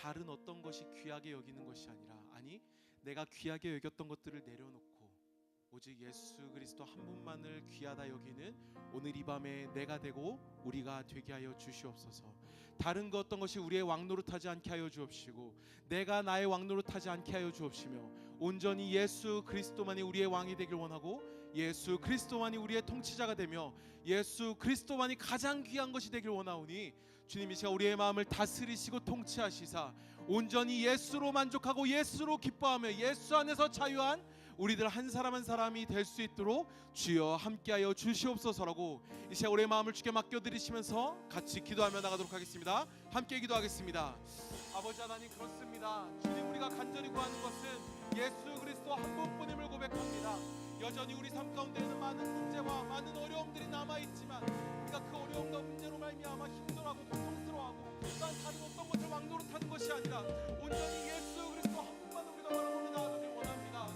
다른 어떤 것이 귀하게 여기는 것이 아니라, 아니 내가 귀하게 여겼던 것들을 내려놓고 오직 예수 그리스도 한 분만을 귀하다 여기는 오늘 이 밤에 내가 되고 우리가 되게 하여 주시옵소서. 다른 것 어떤 것이 우리의 왕노릇하지 않게 하여 주옵시고, 내가 나의 왕노릇하지 않게 하여 주옵시며, 온전히 예수 그리스도만이 우리의 왕이 되길 원하고, 예수 그리스도만이 우리의 통치자가 되며, 예수 그리스도만이 가장 귀한 것이 되길 원하오니, 주님이 시간 우리의 마음을 다스리시고 통치하시사 온전히 예수로 만족하고 예수로 기뻐하며 예수 안에서 자유한 우리들 한 사람 한 사람이 될 수 있도록 주여 함께하여 주시옵소서라고 이 시간 우리의 마음을 주께 맡겨드리시면서 같이 기도하며 나가도록 하겠습니다. 함께 기도하겠습니다. 아버지 하나님, 그렇습니다. 주님, 우리가 간절히 구하는 것은 예수 그리스도 한 분뿐임을 고백합니다. 여전히 우리 삶 가운데에는 많은 문제와 많은 어려움들이 남아있지만, 우리가 그 어려움과 문제로 말미암아 힘들어하고 고통스러워하고 또한 다른 어떤 것을 왕노릇하는 것이 아니라 온전히 예수 그리스도 한 분만 우리가 바라보며 나아가길 원합니다.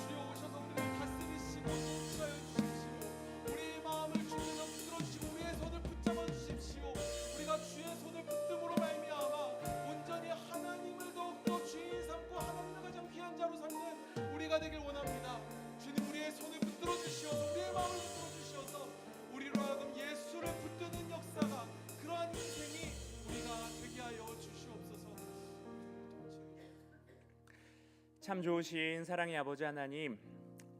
주여 오셔서 우리를 다스리시고 통치하여 주십시오. 우리의 마음을 주께서 붙들어주시고 우리의 손을 붙잡아 주십시오. 우리가 주의 손을 붙듦으로 말미암아 온전히 하나님을 더욱더 주인 삼고 하나님을 가장 귀한 자로 삼는 우리가 되길 원합니다. 주님, 우리의 손을 붙들어 주시어서 우리의 마음을 붙들어 주시어서 우리로 하여금 예수를 붙드는 역사가, 그러한 인생이 우리가 되게 하여 주시옵소서. 참 좋으신 사랑의 아버지 하나님,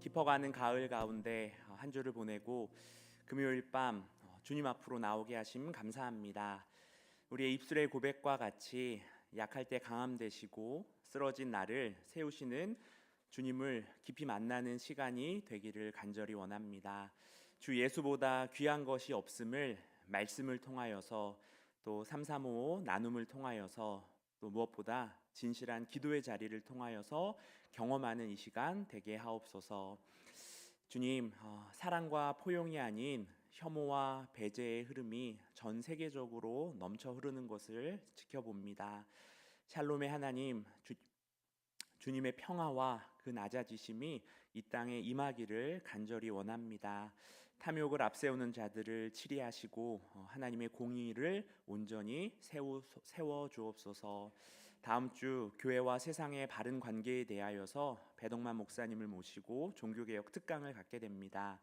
깊어가는 가을 가운데 한 주를 보내고 금요일 밤 주님 앞으로 나오게 하심 감사합니다. 우리의 입술의 고백과 같이 약할 때 강함 되시고 쓰러진 나를 세우시는 주님을 깊이 만나는 시간이 되기를 간절히 원합니다. 주 예수보다 귀한 것이 없음을 말씀을 통하여서, 또 335 나눔을 통하여서, 또 무엇보다 진실한 기도의 자리를 통하여서 경험하는 이 시간 되게 하옵소서. 주님, 사랑과 포용이 아닌 혐오와 배제의 흐름이 전 세계적으로 넘쳐 흐르는 것을 지켜봅니다. 샬롬의 하나님, 주님의 평화와 그 낮아지심이 이 땅에 임하기를 간절히 원합니다. 탐욕을 앞세우는 자들을 치리하시고 하나님의 공의를 온전히 세워 주옵소서. 다음 주 교회와 세상의 바른 관계에 대하여서 배덕만 목사님을 모시고 종교개혁 특강을 갖게 됩니다.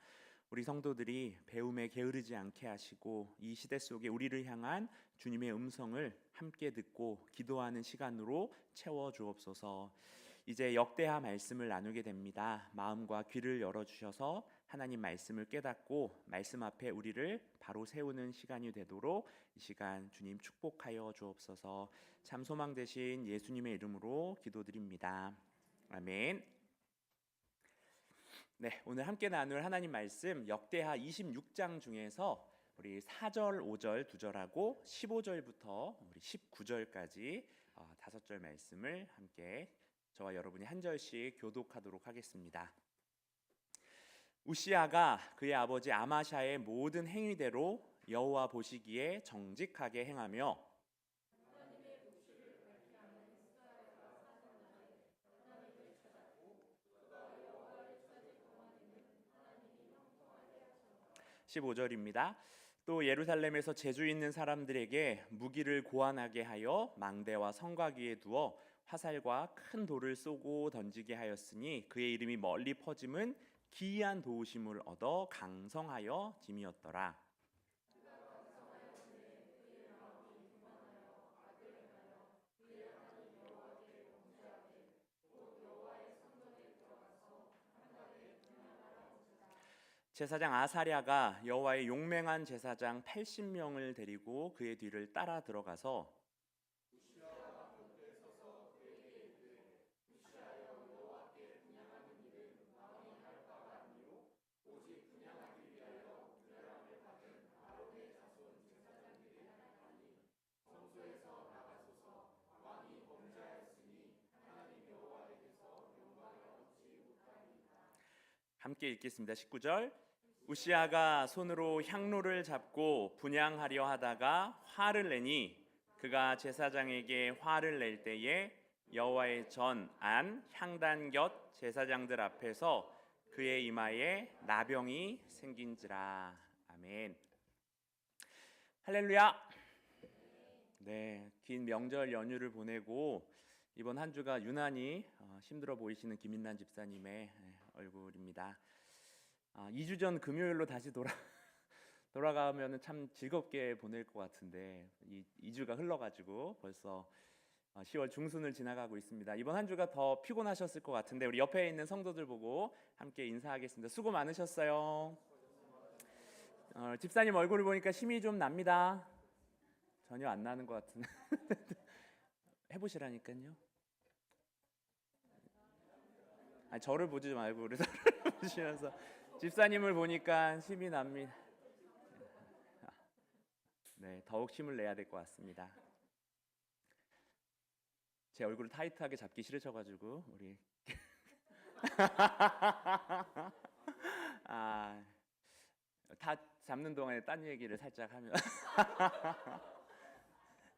우리 성도들이 배움에 게으르지 않게 하시고 이 시대 속에 우리를 향한 주님의 음성을 함께 듣고 기도하는 시간으로 채워 주옵소서. 이제 역대하 말씀을 나누게 됩니다. 마음과 귀를 열어주셔서 하나님 말씀을 깨닫고 말씀 앞에 우리를 바로 세우는 시간이 되도록 이 시간 주님 축복하여 주옵소서. 참 소망 되신 예수님의 이름으로 기도드립니다. 아멘. 네, 오늘 함께 나눌 하나님 말씀 역대하 26장 중에서 우리 4절, 5절, 2절하고 15절부터 우리 19절까지 5절 말씀을 함께 저와 여러분이 한 절씩 교독하도록 하겠습니다. 우시아가 그의 아버지 아마샤의 모든 행위대로 여호와 보시기에 정직하게 행하며 15절입니다. 또 예루살렘에서 재주 있는 사람들에게 무기를 고안하게 하여 망대와 성곽 위에 두어 화살과 큰 돌을 쏘고 던지게 하였으니 그의 이름이 멀리 퍼짐은 기이한 도우심을 얻어 강성하여 짐이었더라. 제사장 아사랴가 여호와의 용맹한 제사장 80명을 데리고 그의 뒤를 따라 들어가서 함께 읽겠습니다. 19절. 우시아가 손으로 향로를 잡고 분향하려 하다가 화를 내니 그가 제사장에게 화를 낼 때에 여호와의 전 안 향단 곁 제사장들 앞에서 그의 이마에 나병이 생긴지라. 아멘. 할렐루야. 네, 긴 명절 연휴를 보내고 이번 한 주가 유난히 힘들어 보이시는 김인란 집사님의 얼굴입니다. 2주 전 금요일로 다시 돌아가면은 참 즐겁게 보낼 것 같은데 2주가 흘러가지고 벌써 10월 중순을 지나가고 있습니다. 이번 한 주가 더 피곤하셨을 것 같은데 우리 옆에 있는 성도들 보고 함께 인사하겠습니다. 수고 많으셨어요. 집사님 얼굴을 보니까 힘이 좀 납니다. 전혀 안 나는 것 같은데 해보시라니까요. 아니, 저를 보지 말고 우리 서로를 보시면서 집사님을 보니까 힘이 납니다. 네, 더욱 힘을 내야 될 것 같습니다. 제 얼굴을 타이트하게 잡기 싫으셔가지고 우리 다 잡는 동안에 딴 얘기를 살짝 하면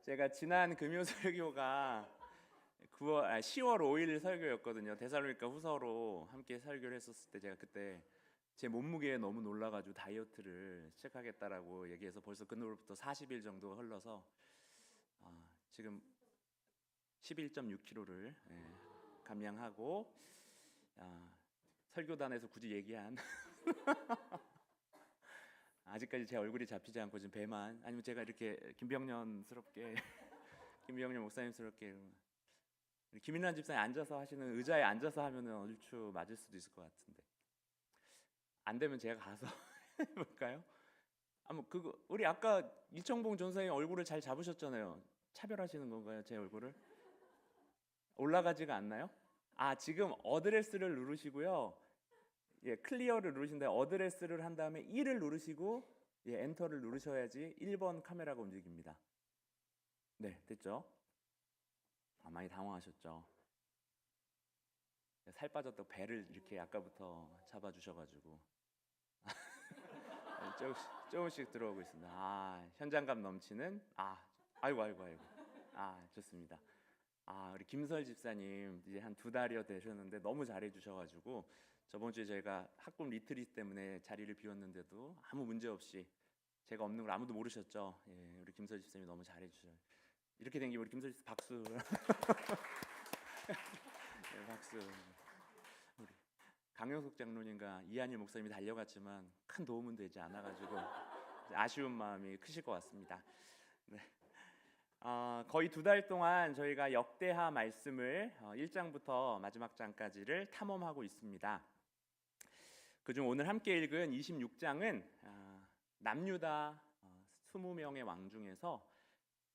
제가 지난 금요 설교가 10월 5일 설교였거든요. 데살로니가 후서로 함께 설교를 했었을 때 제가 그때 제 몸무게에 너무 놀라가지고 다이어트를 시작하겠다라고 얘기해서 벌써 그날부터 40일 정도가 흘러서 지금 11.6kg를 감량하고 설교단에서 굳이 얘기한 아직까지 제 얼굴이 잡히지 않고 지금 배만 아니면 제가 이렇게 김병년 목사님스럽게 김인란 집사님 앉아서 하시는 의자에 앉아서 하면은 얼추 맞을 수도 있을 것 같은데 안 되면 제가 가서 해볼까요? 그거 우리 아까 이청봉 전사님 얼굴을 잘 잡으셨잖아요. 차별하시는 건가요, 제 얼굴을? 올라가지가 않나요? 지금 어드레스를 누르시고요. 클리어를 누르신 다음에 어드레스를 한 다음에 1을 누르시고 엔터를 누르셔야지 1번 카메라가 움직입니다. 네, 됐죠? 많이 당황하셨죠? 살 빠졌다고 배를 이렇게 아까부터 잡아주셔가지고 조금씩 들어오고 있습니다. 현장감 넘치는 아이고 좋습니다. 우리 김설 집사님 이제 한 2달여 되셨는데 너무 잘해주셔가지고 저번 주에 저희가 학급 리트릿 때문에 자리를 비웠는데도 아무 문제 없이 제가 없는 걸 아무도 모르셨죠. 우리 김설 집사님이 너무 잘해주셔요. 이렇게 된 게 우리 김설 집사 박수. 박수. 우리 강영석 장로님과 이한일 목사님이 달려갔지만 큰 도움은 되지 않아가지고 아쉬운 마음이 크실 것 같습니다. 네. 거의 2달 동안 저희가 역대하 말씀을 1장부터 마지막 장까지를 탐험하고 있습니다. 그중 오늘 함께 읽은 26장은 남유다 20명의 왕 중에서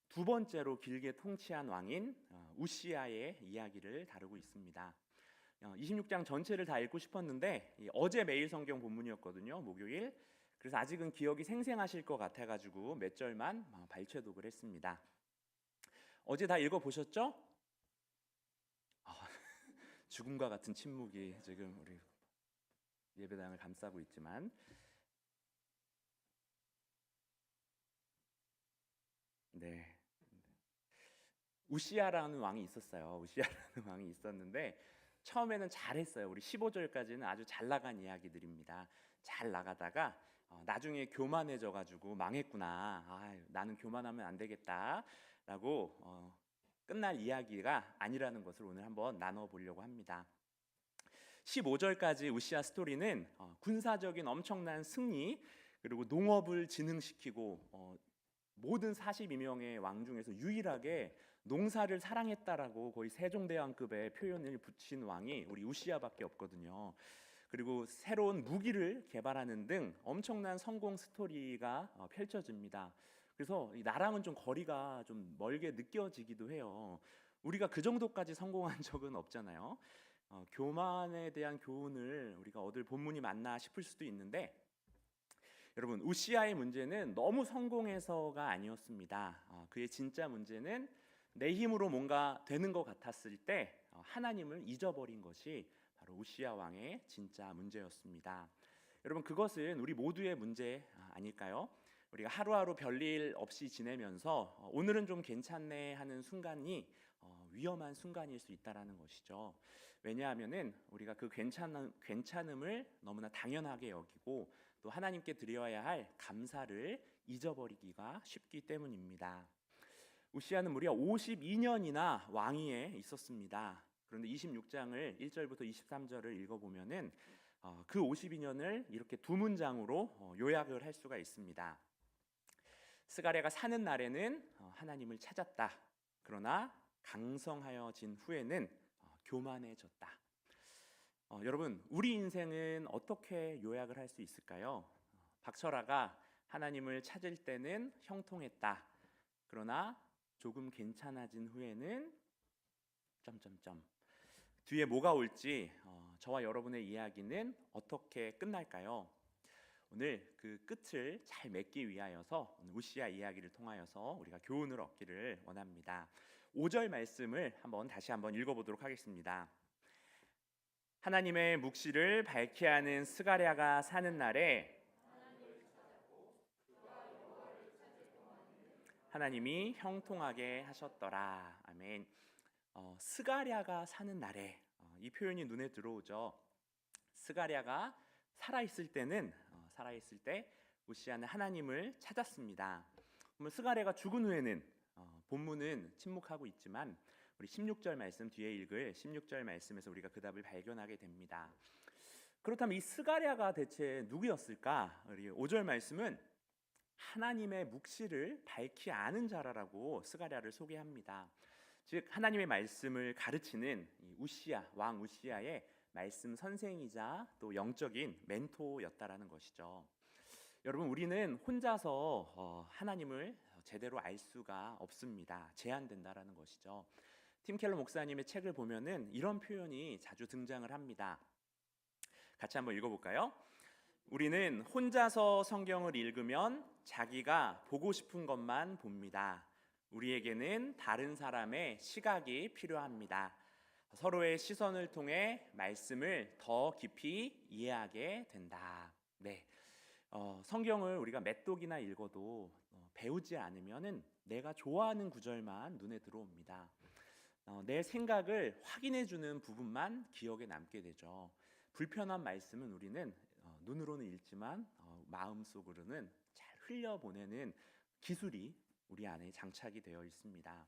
두 번째로 길게 통치한 왕인 우시야의 이야기를 다루고 있습니다. 26장 전체를 다 읽고 싶었는데 어제 매일 성경 본문이었거든요, 목요일. 그래서 아직은 기억이 생생하실 것 같아가지고 몇 절만 발췌독을 했습니다. 어제 다 읽어보셨죠? 죽음과 같은 침묵이 지금 우리 예배당을 감싸고 있지만 네, 우시야라는 왕이 있었어요. 우시야라는 왕이 있었는데 처음에는 잘했어요. 우리 15절까지는 아주 잘 나간 이야기들입니다. 잘 나가다가 나중에 교만해져가지고 망했구나. 나는 교만하면 안 되겠다라고 끝날 이야기가 아니라는 것을 오늘 한번 나눠보려고 합니다. 15절까지 우시야 스토리는 군사적인 엄청난 승리 그리고 농업을 진흥시키고 모든 42명의 왕 중에서 유일하게 농사를 사랑했다라고 거의 세종대왕급의 표현을 붙인 왕이 우리 우시야밖에 없거든요. 그리고 새로운 무기를 개발하는 등 엄청난 성공 스토리가 펼쳐집니다. 그래서 나랑은 좀 거리가 좀 멀게 느껴지기도 해요. 우리가 그 정도까지 성공한 적은 없잖아요. 교만에 대한 교훈을 우리가 얻을 본문이 맞나 싶을 수도 있는데 여러분, 우시야의 문제는 너무 성공해서가 아니었습니다. 그의 진짜 문제는 내 힘으로 뭔가 되는 것 같았을 때 하나님을 잊어버린 것이 바로 우시야 왕의 진짜 문제였습니다. 여러분, 그것은 우리 모두의 문제 아닐까요? 우리가 하루하루 별일 없이 지내면서 오늘은 좀 괜찮네 하는 순간이 위험한 순간일 수 있다라는 것이죠. 왜냐하면은 우리가 그 괜찮음을 너무나 당연하게 여기고 또 하나님께 드려야 할 감사를 잊어버리기가 쉽기 때문입니다. 우시아는 무려 52년이나 왕위에 있었습니다. 그런데 26장을 1절부터 23절을 읽어보면은 그 52년을 이렇게 두 문장으로 요약을 할 수가 있습니다. 스가랴가 사는 날에는 하나님을 찾았다. 그러나 강성하여진 후에는 교만해졌다. 여러분, 우리 인생은 어떻게 요약을 할 수 있을까요? 박철아가 하나님을 찾을 때는 형통했다. 그러나 조금 괜찮아진 후에는 점점점. 뒤에 뭐가 올지 저와 여러분의 이야기는 어떻게 끝날까요? 오늘 그 끝을 잘 맺기 위하여서 오늘 우시아 이야기를 통하여서 우리가 교훈을 얻기를 원합니다. 5절 말씀을 다시 한번 읽어보도록 하겠습니다. 하나님의 묵시를 밝히 하는 스가랴가 사는 날에 하나님이 형통하게 하셨더라. 아멘. 스가랴가 사는 날에 이 표현이 눈에 들어오죠. 스가랴가 살아있을 때 우시아는 하나님을 찾았습니다. 그러면 스가랴가 죽은 후에는 본문은 침묵하고 있지만 우리 16절 말씀 뒤에 읽을 16절 말씀에서 우리가 그 답을 발견하게 됩니다. 그렇다면 이 스가랴가 대체 누구였을까? 우리 5절 말씀은 하나님의 묵시를 밝히 아는 자라라고 스가랴를 소개합니다. 즉 하나님의 말씀을 가르치는 왕 우시아의 말씀 선생이자 또 영적인 멘토였다라는 것이죠. 여러분, 우리는 혼자서 하나님을 제대로 알 수가 없습니다. 제한된다라는 것이죠. 팀 켈러 목사님의 책을 보면은 이런 표현이 자주 등장을 합니다. 같이 한번 읽어볼까요? 우리는 혼자서 성경을 읽으면 자기가 보고 싶은 것만 봅니다. 우리에게는 다른 사람의 시각이 필요합니다. 서로의 시선을 통해 말씀을 더 깊이 이해하게 된다. 네, 성경을 우리가 몇 독이나 읽어도 배우지 않으면은 내가 좋아하는 구절만 눈에 들어옵니다. 내 생각을 확인해주는 부분만 기억에 남게 되죠. 불편한 말씀은 우리는 눈으로는 읽지만 마음속으로는 잘 흘려보내는 기술이 우리 안에 장착이 되어 있습니다.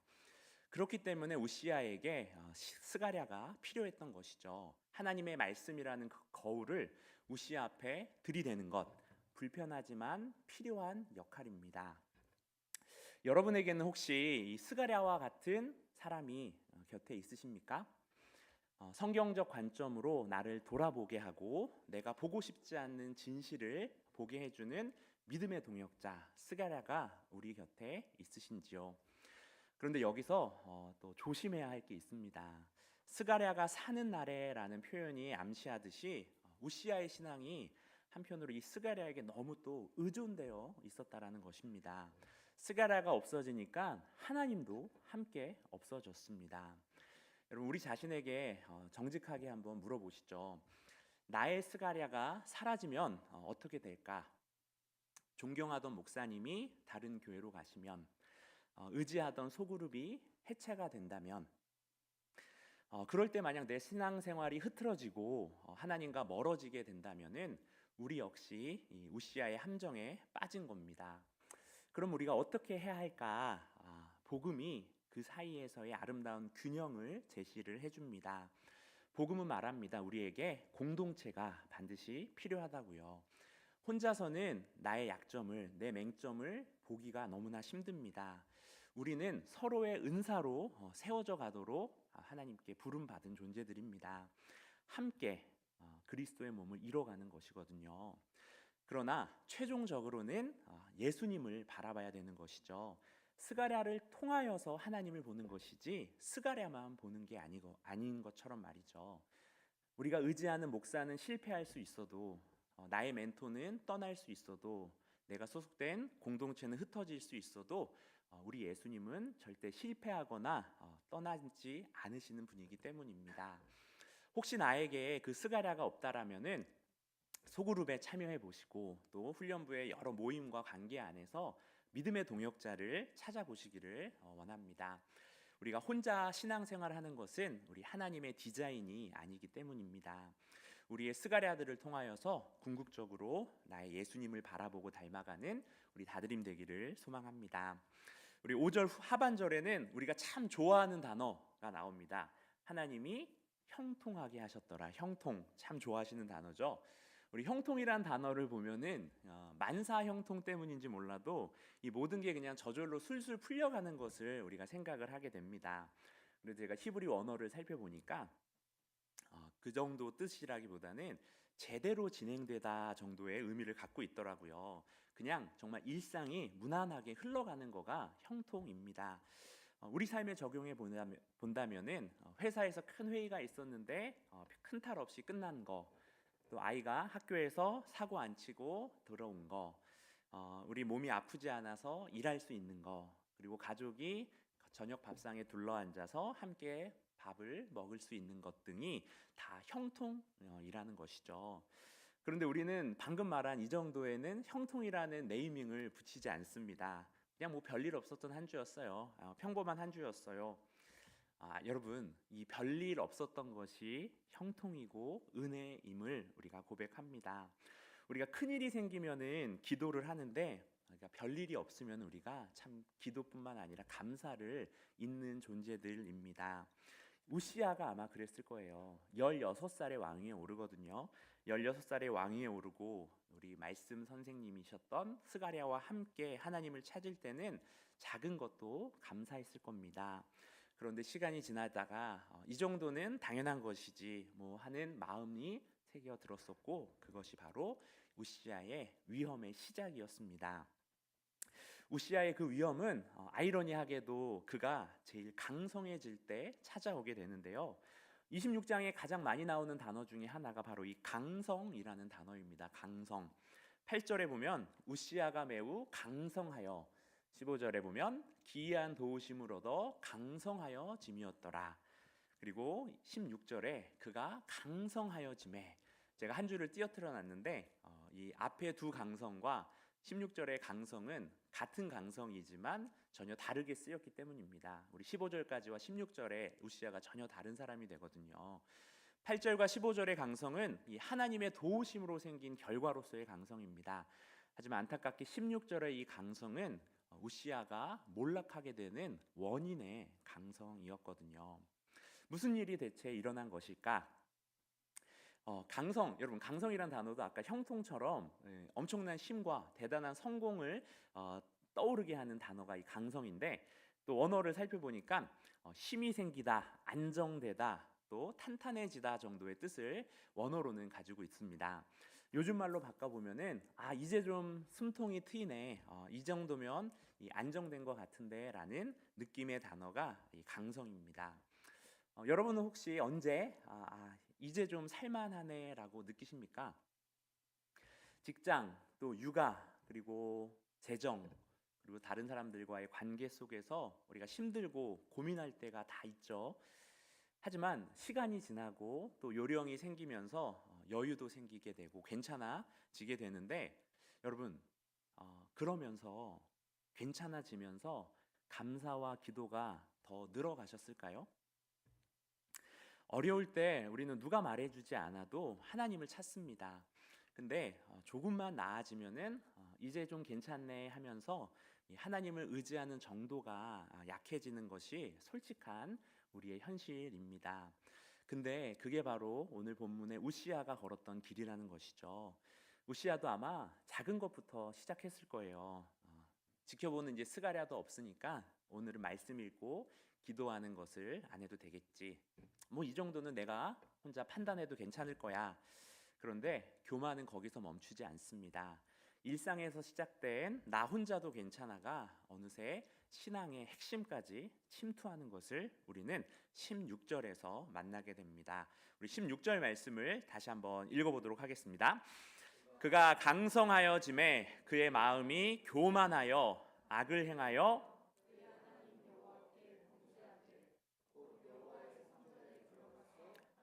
그렇기 때문에 우시아에게 스가랴가 필요했던 것이죠. 하나님의 말씀이라는 그 거울을 우시아 앞에 들이대는 것, 불편하지만 필요한 역할입니다. 여러분에게는 혹시 이 스가랴와 같은 사람이 곁에 있으십니까? 성경적 관점으로 나를 돌아보게 하고 내가 보고 싶지 않는 진실을 보게 해주는 믿음의 동역자 스가랴가 우리 곁에 있으신지요? 그런데 여기서 또 조심해야 할 게 있습니다. 스가랴가 사는 날에라는 표현이 암시하듯이 우시아의 신앙이 한편으로 이 스가랴에게 너무 또 의존되어 있었다라는 것입니다. 스가랴가 없어지니까 하나님도 함께 없어졌습니다. 여러분, 우리 자신에게 정직하게 한번 물어보시죠. 나의 스가랴가 사라지면 어떻게 될까? 존경하던 목사님이 다른 교회로 가시면, 의지하던 소그룹이 해체가 된다면, 그럴 때 만약 내 신앙생활이 흐트러지고 하나님과 멀어지게 된다면은 우리 역시 이 우시아의 함정에 빠진 겁니다. 그럼 우리가 어떻게 해야 할까? 복음이 그 사이에서의 아름다운 균형을 제시를 해줍니다. 복음은 말합니다. 우리에게 공동체가 반드시 필요하다고요. 혼자서는 나의 약점을, 내 맹점을 보기가 너무나 힘듭니다. 우리는 서로의 은사로 세워져 가도록 하나님께 부름받은 존재들입니다. 함께 그리스도의 몸을 이뤄가는 것이거든요. 그러나 최종적으로는 예수님을 바라봐야 되는 것이죠. 스가랴를 통하여서 하나님을 보는 것이지 스가랴만 보는 게 아닌 것처럼 말이죠. 우리가 의지하는 목사는 실패할 수 있어도, 나의 멘토는 떠날 수 있어도, 내가 소속된 공동체는 흩어질 수 있어도 우리 예수님은 절대 실패하거나 떠나지 않으시는 분이기 때문입니다. 혹시 나에게 그 스가랴가 없다라면은 소그룹에 참여해 보시고 또 훈련부의 여러 모임과 관계 안에서 믿음의 동역자를 찾아보시기를 원합니다. 우리가 혼자 신앙생활을 하는 것은 우리 하나님의 디자인이 아니기 때문입니다. 우리의 스가랴들을 통하여서 궁극적으로 나의 예수님을 바라보고 닮아가는 우리 다드림 되기를 소망합니다. 우리 5절 하반절에는 우리가 참 좋아하는 단어가 나옵니다. 하나님이 형통하게 하셨더라. 형통 참 좋아하시는 단어죠. 우리 형통이란 단어를 보면은 만사 형통 때문인지 몰라도 이 모든 게 그냥 저절로 술술 풀려가는 것을 우리가 생각을 하게 됩니다. 그래서 제가 히브리 원어를 살펴보니까 그 정도 뜻이라기보다는 제대로 진행되다 정도의 의미를 갖고 있더라고요. 그냥 정말 일상이 무난하게 흘러가는 거가 형통입니다. 우리 삶에 적용해 본다면은 회사에서 큰 회의가 있었는데 큰 탈 없이 끝난 거, 또 아이가 학교에서 사고 안 치고 들어온 거, 우리 몸이 아프지 않아서 일할 수 있는 거, 그리고 가족이 저녁 밥상에 둘러앉아서 함께 밥을 먹을 수 있는 것 등이 다 형통이라는 것이죠. 그런데 우리는 방금 말한 이 정도에는 형통이라는 네이밍을 붙이지 않습니다. 그냥 뭐 별일 없었던 한 주였어요. 평범한 한 주였어요. 여러분, 이 별일 없었던 것이 형통이고 은혜임을 우리가 고백합니다. 우리가 큰일이 생기면은 기도를 하는데, 그러니까 별일이 없으면 우리가 참 기도뿐만 아니라 감사를 잇는 존재들입니다. 우시아가 아마 그랬을 거예요. 16살의 왕위에 오르거든요. 16살의 왕위에 오르고 우리 말씀 선생님이셨던 스가랴와 함께 하나님을 찾을 때는 작은 것도 감사했을 겁니다. 그런데 시간이 지나다가 이 정도는 당연한 것이지 뭐 하는 마음이 새겨 들었었고, 그것이 바로 우시아의 위험의 시작이었습니다. 우시아의 그 위험은 아이러니하게도 그가 제일 강성해질 때 찾아오게 되는데요. 26장에 가장 많이 나오는 단어 중에 하나가 바로 이 강성이라는 단어입니다. 강성. 8절에 보면 우시아가 매우 강성하여, 15절에 보면 기이한 도우심을 얻어 강성하여 짐이었더라. 그리고 16절에 그가 강성하여 짐에, 제가 한 줄을 띄어트려 놨는데 이 앞에 두 강성과 16절의 강성은 같은 강성이지만 전혀 다르게 쓰였기 때문입니다. 우리 15절까지와 16절에 우시아가 전혀 다른 사람이 되거든요. 8절과 15절의 강성은 이 하나님의 도우심으로 생긴 결과로서의 강성입니다. 하지만 안타깝게 16절의 이 강성은 우시아가 몰락하게 되는 원인의 강성이었거든요. 무슨 일이 대체 일어난 것일까? 강성, 여러분, 강성이란 단어도 아까 형통처럼 엄청난 힘과 대단한 성공을 떠오르게 하는 단어가 이 강성인데, 또 원어를 살펴보니까 힘이 생기다, 안정되다, 또 탄탄해지다 정도의 뜻을 원어로는 가지고 있습니다. 요즘 말로 바꿔보면은 이제 좀 숨통이 트이네, 이 정도면 안정된 것 같은데 라는 느낌의 단어가 이 강성입니다. 여러분은 혹시 언제 이제 좀 살만하네 라고 느끼십니까? 직장, 또 육아, 그리고 재정, 그리고 다른 사람들과의 관계 속에서 우리가 힘들고 고민할 때가 다 있죠. 하지만 시간이 지나고 또 요령이 생기면서 여유도 생기게 되고 괜찮아지게 되는데, 여러분, 그러면서 괜찮아지면서 감사와 기도가 더 늘어가셨을까요? 어려울 때 우리는 누가 말해주지 않아도 하나님을 찾습니다. 근데 조금만 나아지면은 이제 좀 괜찮네 하면서 하나님을 의지하는 정도가 약해지는 것이 솔직한 우리의 현실입니다. 근데 그게 바로 오늘 본문의 우시아가 걸었던 길이라는 것이죠. 우시아도 아마 작은 것부터 시작했을 거예요. 지켜보는 이제 스가랴도 없으니까 오늘은 말씀 읽고 기도하는 것을 안 해도 되겠지. 뭐 이 정도는 내가 혼자 판단해도 괜찮을 거야. 그런데 교만은 거기서 멈추지 않습니다. 일상에서 시작된 나 혼자도 괜찮아가 어느새 신앙의 핵심까지 침투하는 것을 우리는 16절에서 만나게 됩니다. 우리 16절 말씀을 다시 한번 읽어보도록 하겠습니다. 그가 강성하여 짐에 그의 마음이 교만하여 악을 행하여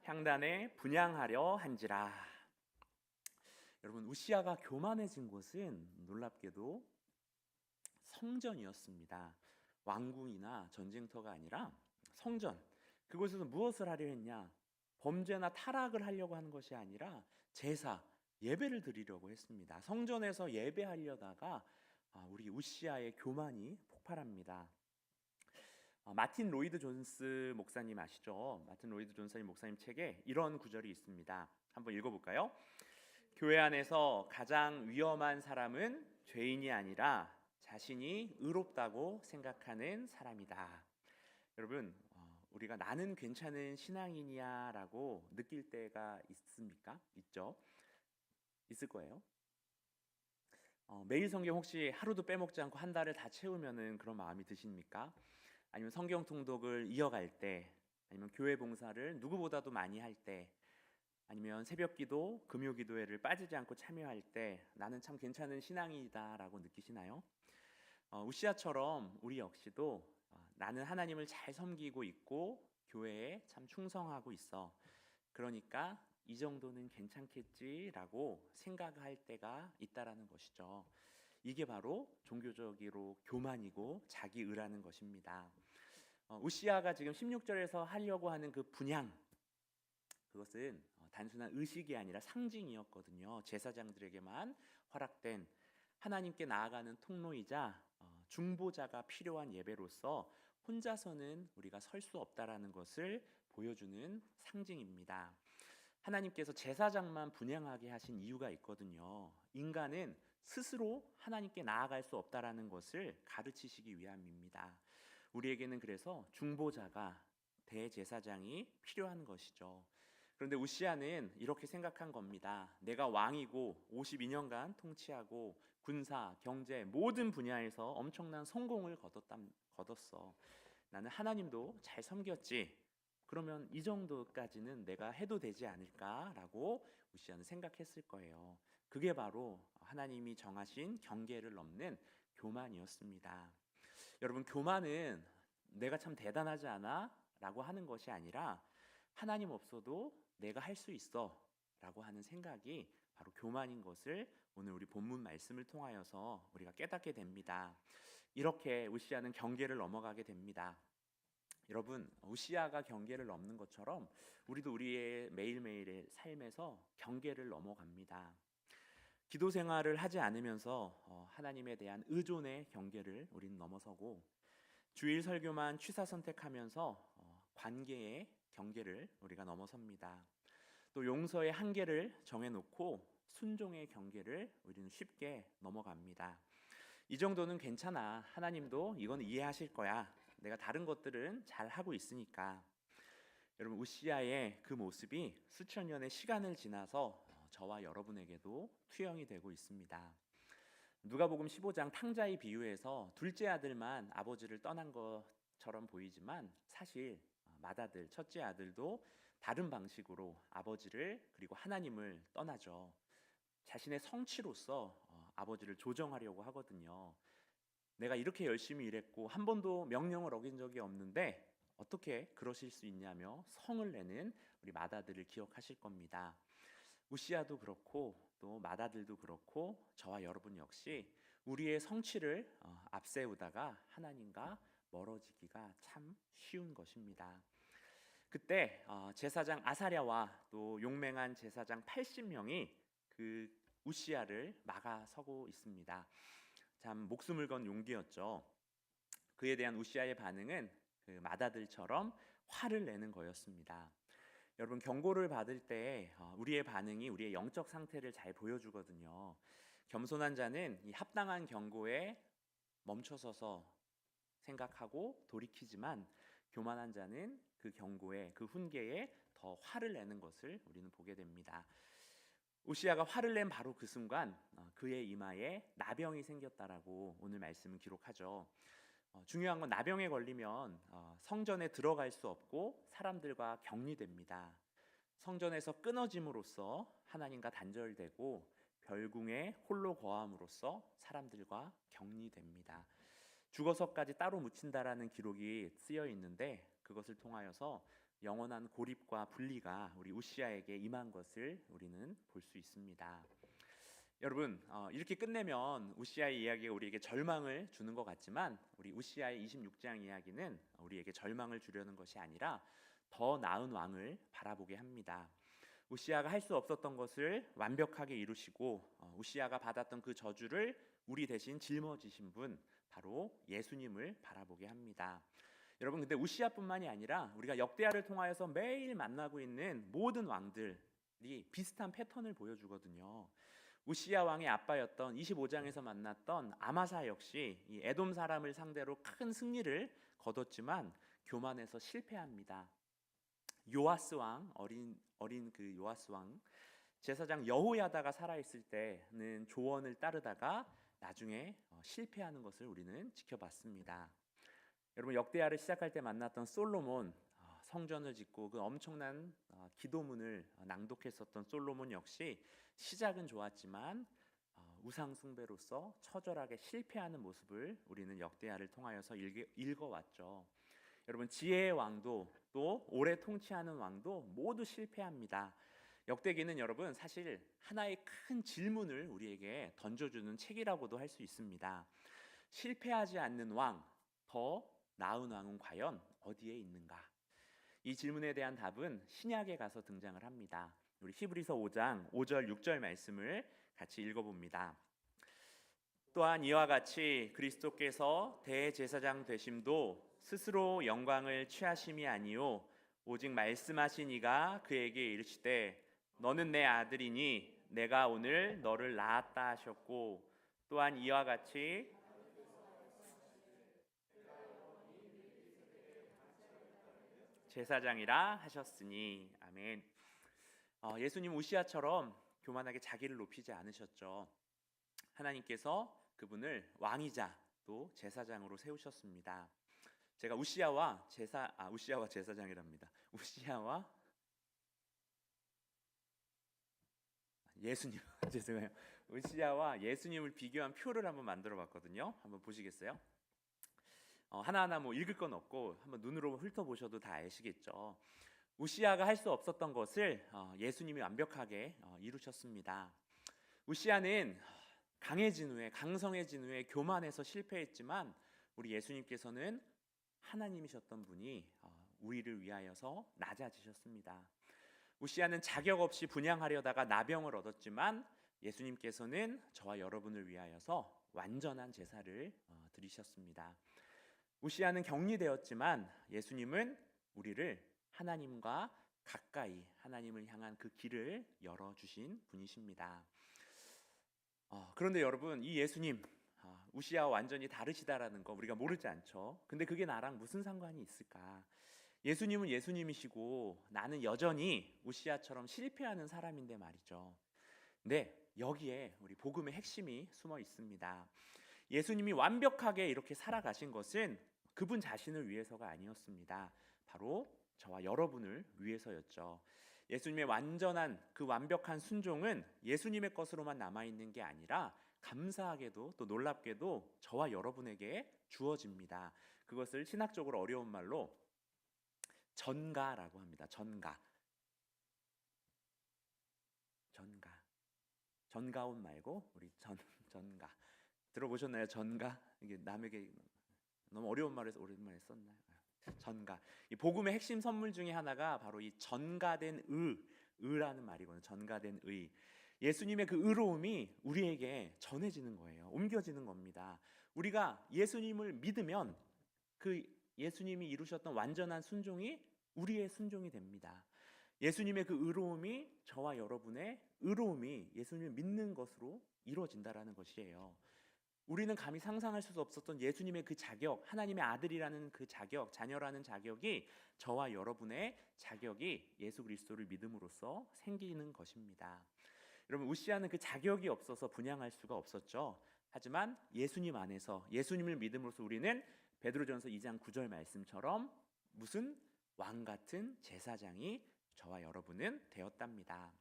향단에 분향하려 한지라. 여러분, 우시아가 교만해진 곳은 놀랍게도 성전이었습니다. 왕궁이나 전쟁터가 아니라 성전. 그곳에서 무엇을 하려 했냐? 범죄나 타락을 하려고 하는 것이 아니라 제사, 예배를 드리려고 했습니다. 성전에서 예배하려다가 우리 우시아의 교만이 폭발합니다. 마틴 로이드 존스 목사님 아시죠? 마틴 로이드 존스 목사님 책에 이런 구절이 있습니다. 한번 읽어볼까요? 교회 안에서 가장 위험한 사람은 죄인이 아니라 자신이 의롭다고 생각하는 사람이다. 여러분, 우리가 나는 괜찮은 신앙인이야라고 느낄 때가 있습니까? 있죠? 있을 거예요. 매일 성경 혹시 하루도 빼먹지 않고 한 달을 다 채우면은 그런 마음이 드십니까? 아니면 성경 통독을 이어갈 때, 아니면 교회 봉사를 누구보다도 많이 할 때, 아니면 새벽기도, 금요기도회를 빠지지 않고 참여할 때 나는 참 괜찮은 신앙이다라고 느끼시나요? 우시아처럼 우리 역시도 나는 하나님을 잘 섬기고 있고 교회에 참 충성하고 있어. 그러니까 이 정도는 괜찮겠지라고 생각할 때가 있다라는 것이죠. 이게 바로 종교적으로 교만이고 자기의라는 것입니다. 우시아가 지금 16절에서 하려고 하는 그 분향, 그것은 단순한 의식이 아니라 상징이었거든요. 제사장들에게만 허락된 하나님께 나아가는 통로이자 중보자가 필요한 예배로서 혼자서는 우리가 설 수 없다라는 것을 보여주는 상징입니다. 하나님께서 제사장만 분향하게 하신 이유가 있거든요. 인간은 스스로 하나님께 나아갈 수 없다라는 것을 가르치시기 위함입니다. 우리에게는 그래서 중보자가, 대제사장이 필요한 것이죠. 그런데 우시아는 이렇게 생각한 겁니다. 내가 왕이고 52년간 통치하고 군사, 경제 모든 분야에서 엄청난 성공을 거뒀어. 나는 하나님도 잘 섬겼지. 그러면 이 정도까지는 내가 해도 되지 않을까라고 우시아는 생각했을 거예요. 그게 바로 하나님이 정하신 경계를 넘는 교만이었습니다. 여러분, 교만은 내가 참 대단하지 않아? 라고 하는 것이 아니라 하나님 없어도 내가 할 수 있어 라고 하는 생각이 바로 교만인 것을 오늘 우리 본문 말씀을 통하여서 우리가 깨닫게 됩니다. 이렇게 우시아는 경계를 넘어가게 됩니다. 여러분, 우시아가 경계를 넘는 것처럼 우리도 우리의 매일매일의 삶에서 경계를 넘어갑니다. 기도 생활을 하지 않으면서 하나님에 대한 의존의 경계를 우리는 넘어서고, 주일 설교만 취사 선택하면서 관계의 경계를 우리가 넘어섭니다. 또 용서의 한계를 정해놓고 순종의 경계를 우리는 쉽게 넘어갑니다. 이 정도는 괜찮아. 하나님도 이건 이해하실 거야. 내가 다른 것들은 잘 하고 있으니까. 여러분, 우시아의 그 모습이 수천 년의 시간을 지나서 저와 여러분에게도 투영이 되고 있습니다. 누가복음 15장 탕자의 비유에서 둘째 아들만 아버지를 떠난 것처럼 보이지만 사실 맏아들, 첫째 아들도 다른 방식으로 아버지를 그리고 하나님을 떠나죠. 자신의 성취로서 아버지를 조정하려고 하거든요. 내가 이렇게 열심히 일했고 한 번도 명령을 어긴 적이 없는데 어떻게 그러실 수 있냐며 성을 내는 우리 맏아들을 기억하실 겁니다. 우시아도 그렇고 또 맏아들도 그렇고 저와 여러분 역시 우리의 성취를 앞세우다가 하나님과 멀어지기가 참 쉬운 것입니다. 그때 제사장 아사랴와 또 용맹한 제사장 80명이 그 우시아를 막아서고 있습니다. 참 목숨을 건 용기였죠. 그에 대한 우시아의 반응은 그 맏아들처럼 화를 내는 거였습니다. 여러분, 경고를 받을 때 우리의 반응이 우리의 영적 상태를 잘 보여주거든요. 겸손한 자는 이 합당한 경고에 멈춰서서 생각하고 돌이키지만 교만한 자는 그 경고에, 그 훈계에 더 화를 내는 것을 우리는 보게 됩니다. 우시아가 화를 낸 바로 그 순간 그의 이마에 나병이 생겼다라고 오늘 말씀은 기록하죠. 중요한 건 나병에 걸리면 성전에 들어갈 수 없고 사람들과 격리됩니다. 성전에서 끊어짐으로써 하나님과 단절되고 별궁에 홀로 거함으로써 사람들과 격리됩니다. 죽어서까지 따로 묻힌다라는 기록이 쓰여 있는데 그것을 통하여서 영원한 고립과 분리가 우리 우시아에게 임한 것을 우리는 볼 수 있습니다. 여러분, 이렇게 끝내면 우시아의 이야기가 우리에게 절망을 주는 것 같지만 우리 우시아의 26장 이야기는 우리에게 절망을 주려는 것이 아니라 더 나은 왕을 바라보게 합니다. 우시아가 할 수 없었던 것을 완벽하게 이루시고 우시아가 받았던 그 저주를 우리 대신 짊어지신 분 바로 예수님을 바라보게 합니다. 여러분, 근데 우시아뿐만이 아니라 우리가 역대하를 통하여서 매일 만나고 있는 모든 왕들이 비슷한 패턴을 보여주거든요. 우시아 왕의 아빠였던 25장에서 만났던 아마사 역시 이 에돔 사람을 상대로 큰 승리를 거뒀지만 교만해서 실패합니다. 요아스 왕, 어린 그 요아스 왕, 제사장 여호야다가 살아있을 때는 조언을 따르다가 나중에 실패하는 것을 우리는 지켜봤습니다. 여러분, 역대하를 시작할 때 만났던 솔로몬, 성전을 짓고 그 엄청난 기도문을 낭독했었던 솔로몬 역시 시작은 좋았지만 우상 숭배로서 처절하게 실패하는 모습을 우리는 역대하를 통하여서 읽어왔죠. 여러분, 지혜의 왕도 또 오래 통치하는 왕도 모두 실패합니다. 역대기는 여러분 사실 하나의 큰 질문을 우리에게 던져주는 책이라고도 할 수 있습니다. 실패하지 않는 왕, 더 나은 왕은 과연 어디에 있는가? 이 질문에 대한 답은 신약에 가서 등장을 합니다. 우리 히브리서 5장 5절 6절 말씀을 같이 읽어봅니다. 또한 이와 같이 그리스도께서 대제사장 되심도 스스로 영광을 취하심이 아니요 오직 말씀하신 이가 그에게 이르시되 너는 내 아들이니 내가 오늘 너를 낳았다 하셨고 또한 이와 같이 제사장이라 하셨으니. 아멘. 예수님 우시아처럼 교만하게 자기를 높이지 않으셨죠. 하나님께서 그분을 왕이자 또 제사장으로 세우셨습니다. 제가 우시아와 제사장이랍니다. 우시아와 예수님 죄송해요. 우시아와 예수님을 비교한 표를 한번 만들어 봤거든요. 한번 보시겠어요? 하나하나 뭐 읽을 건 없고 한번 눈으로 훑어보셔도 다 아시겠죠. 우시아가 할 수 없었던 것을 예수님이 완벽하게 이루셨습니다. 우시아는 강성해진 후에 교만해서 실패했지만 우리 예수님께서는 하나님이셨던 분이 우리를 위하여서 낮아지셨습니다. 우시아는 자격 없이 분향하려다가 나병을 얻었지만 예수님께서는 저와 여러분을 위하여서 완전한 제사를 드리셨습니다. 우시아는 격리되었지만 예수님은 우리를 하나님과 가까이 하나님을 향한 그 길을 열어주신 분이십니다. 그런데 여러분, 이 예수님 우시아와 완전히 다르시다라는 거 우리가 모르지 않죠. 근데 그게 나랑 무슨 상관이 있을까? 예수님은 예수님이시고 나는 여전히 우시아처럼 실패하는 사람인데 말이죠. 근데 여기에 우리 복음의 핵심이 숨어 있습니다. 예수님이 완벽하게 이렇게 살아가신 것은 그분 자신을 위해서가 아니었습니다. 바로 저와 여러분을 위해서였죠. 예수님의 그 완벽한 순종은 예수님의 것으로만 남아있는 게 아니라 감사하게도 또 놀랍게도 저와 여러분에게 주어집니다. 그것을 신학적으로 어려운 말로 전가라고 합니다. 전가온 말고 우리 전가 들어보셨나요? 전가? 이게 남에게 너무 어려운 말에서 오랜만에 썼나요? 전가. 이 복음의 핵심 선물 중에 하나가 바로 이 전가된 의라는 말이거든요. 전가된 의. 예수님의 그 의로움이 우리에게 전해지는 거예요. 옮겨지는 겁니다. 우리가 예수님을 믿으면 그 예수님이 이루셨던 완전한 순종이 우리의 순종이 됩니다. 예수님의 그 의로움이 저와 여러분의 의로움이 예수님을 믿는 것으로 이루어진다라는 것이에요. 우리는 감히 상상할 수 없었던 예수님의 그 자격, 하나님의 아들이라는 그 자격, 자녀라는 자격이 저와 여러분의 자격이 예수 그리스도를 믿음으로써 생기는 것입니다. 여러분, 우시아는 그 자격이 없어서 분향할 수가 없었죠. 하지만 예수님 안에서 예수님을 믿음으로써 우리는 베드로전서 2장 9절 말씀처럼 무슨 왕 같은 제사장이 저와 여러분은 되었답니다.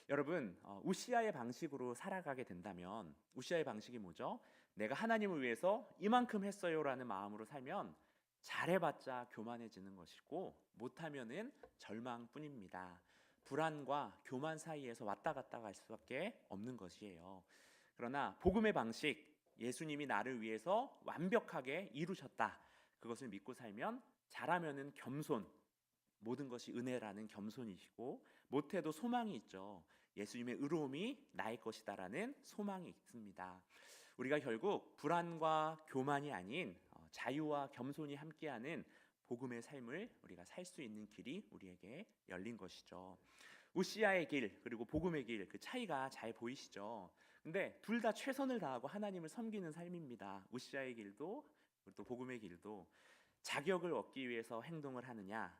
여러분, 우시아의 방식으로 살아가게 된다면 우시아의 방식이 뭐죠? 내가 하나님을 위해서 이만큼 했어요라는 마음으로 살면 잘해봤자 교만해지는 것이고 못하면은 절망뿐입니다. 불안과 교만 사이에서 왔다 갔다 갈 수밖에 없는 것이에요. 그러나 복음의 방식, 예수님이 나를 위해서 완벽하게 이루셨다. 그것을 믿고 살면 잘하면은 겸손, 모든 것이 은혜라는 겸손이시고 못해도 소망이 있죠. 예수님의 의로움이 나의 것이다라는 소망이 있습니다. 우리가 결국 불안과 교만이 아닌 자유와 겸손이 함께하는 복음의 삶을 우리가 살 수 있는 길이 우리에게 열린 것이죠. 우시아의 길 그리고 복음의 길, 그 차이가 잘 보이시죠? 근데 둘 다 최선을 다하고 하나님을 섬기는 삶입니다. 우시아의 길도 또 복음의 길도 자격을 얻기 위해서 행동을 하느냐,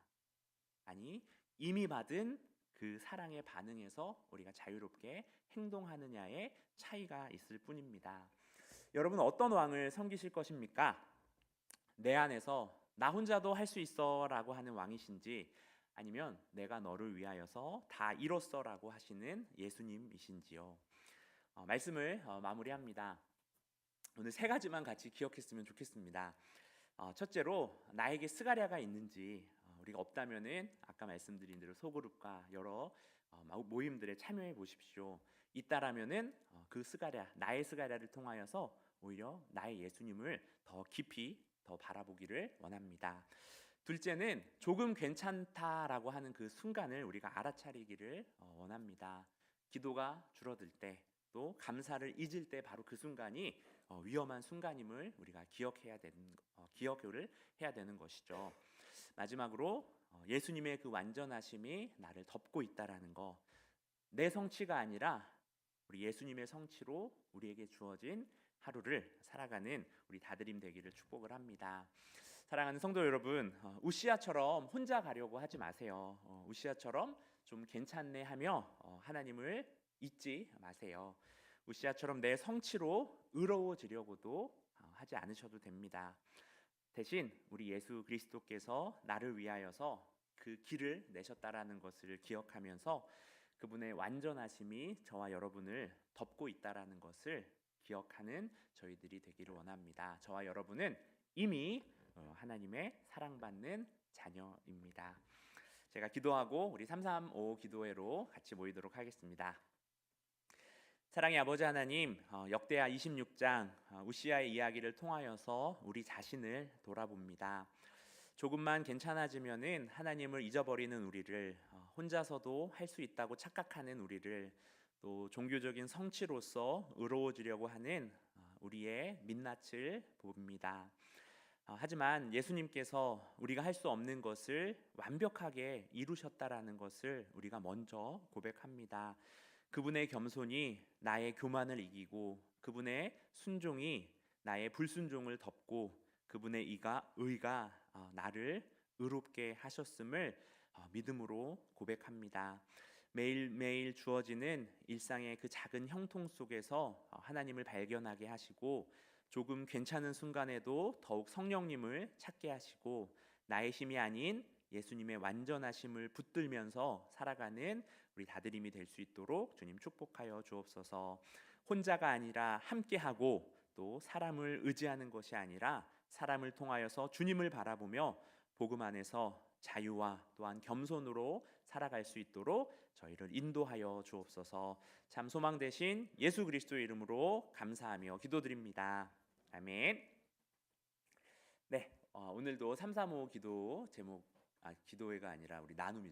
아니 이미 받은 그 사랑에 반응해서 우리가 자유롭게 행동하느냐의 차이가 있을 뿐입니다. 여러분 어떤 왕을 섬기실 것입니까? 내 안에서 나 혼자도 할 수 있어 라고 하는 왕이신지, 아니면 내가 너를 위하여서 다 이뤘어 라고 하시는 예수님이신지요. 말씀을 마무리합니다. 오늘 세 가지만 같이 기억했으면 좋겠습니다. 첫째로 나에게 스가랴가 있는지, 우리가 없다면은 아까 말씀드린 대로 소그룹과 여러 모임들에 참여해 보십시오. 있다라면은 그 스가랴, 나의 스가랴를 통하여서 오히려 나의 예수님을 더 깊이 더 바라보기를 원합니다. 둘째는 조금 괜찮다라고 하는 그 순간을 우리가 알아차리기를 원합니다. 기도가 줄어들 때, 또 감사를 잊을 때 바로 그 순간이 위험한 순간임을 우리가 기억을 해야 되는 것이죠. 마지막으로 예수님의 그 완전하심이 나를 덮고 있다라는 거, 내 성취가 아니라 우리 예수님의 성취로 우리에게 주어진 하루를 살아가는 우리 다드림 되기를 축복을 합니다. 사랑하는 성도 여러분, 우시아처럼 혼자 가려고 하지 마세요. 우시아처럼 좀 괜찮네 하며 하나님을 잊지 마세요. 우시아처럼 내 성취로 의로워지려고도 하지 않으셔도 됩니다. 대신 우리 예수 그리스도께서 나를 위하여서 그 길을 내셨다라는 것을 기억하면서 그분의 완전하심이 저와 여러분을 덮고 있다라는 것을 기억하는 저희들이 되기를 원합니다. 저와 여러분은 이미 하나님의 사랑받는 자녀입니다. 제가 기도하고 우리 335 기도회로 같이 모이도록 하겠습니다. 사랑의 아버지 하나님, 역대하 26장 우시아의 이야기를 통하여서 우리 자신을 돌아봅니다. 조금만 괜찮아지면은 하나님을 잊어버리는 우리를, 혼자서도 할 수 있다고 착각하는 우리를, 또 종교적인 성취로서 의로워지려고 하는 우리의 민낯을 봅니다. 하지만 예수님께서 우리가 할 수 없는 것을 완벽하게 이루셨다라는 것을 우리가 먼저 고백합니다. 그분의 겸손이 나의 교만을 이기고, 그분의 순종이 나의 불순종을 덮고, 그분의 의가 나를 의롭게 하셨음을 믿음으로 고백합니다. 매일매일 주어지는 일상의 그 작은 형통 속에서 하나님을 발견하게 하시고, 조금 괜찮은 순간에도 더욱 성령님을 찾게 하시고, 나의 힘이 아닌 예수님의 완전하심을 붙들면서 살아가는 우리 다드림이 될 수 있도록 주님 축복하여 주옵소서. 혼자가 아니라 함께하고, 또 사람을 의지하는 것이 아니라 사람을 통하여서 주님을 바라보며 복음 안에서 자유와 또한 겸손으로 살아갈 수 있도록 저희를 인도하여 주옵소서. 참 소망 되신 예수 그리스도의 이름으로 감사하며 기도드립니다. 아멘. 네, 오늘도 335 기도 제목, 기도회가 아니라 우리 나눔이죠.